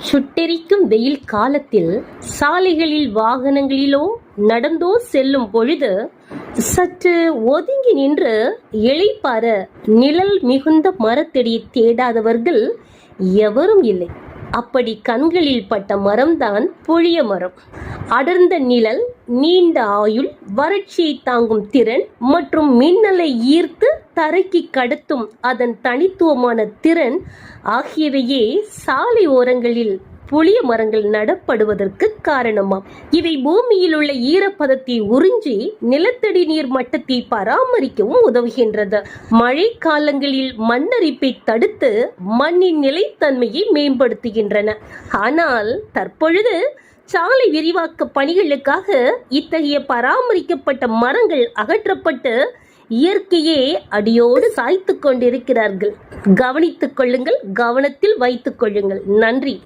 சுட்டெரிக்கும் வெயில் காலத்தில் சாலைகளில் வாகனங்களிலோ நடந்தோ செல்லும் பொழுது சற்று ஒதுங்கி நின்று இளைப்பாற நிழல் மிகுந்த மரத்தடியை தேடாதவர்கள் எவரும் இல்லை. அப்படி கண்களில் பட்ட மரம்தான் புளிய மரம். அடர்ந்த நிழல், நீண்ட ஆயுள், வறட்சியை தாங்கும் திறன் மற்றும் மின்னலை ஈர்த்து தரைக்கு கடத்தும் அதன் தனித்துவமான திறன் ஆகியவையே சாலை ஓரங்களில் புளிய மரங்கள் நடப்படுவதற்கு காரணமாம். இவை பூமியில் உள்ள ஈரப்பதத்தை உறிஞ்சி நிலத்தடி நீர் மட்டத்தை பராமரிக்கவும் உதவுகின்றது. மழை காலங்களில் மண்ணரிப்பை தடுத்து மண்ணின் நிலைத்தன்மையை மேம்படுத்துகின்றன. ஆனால் தற்பொழுது சாலை விரிவாக்க பணிகளுக்காக இத்தகைய பராமரிக்கப்பட்ட மரங்கள் அகற்றப்பட்டு இயற்கையே அடியோடு சாய்த்து கொண்டிருக்கிறார்கள். கவனித்துக் கொள்ளுங்கள், கவனத்தில் வைத்துக் கொள்ளுங்கள். நன்றி.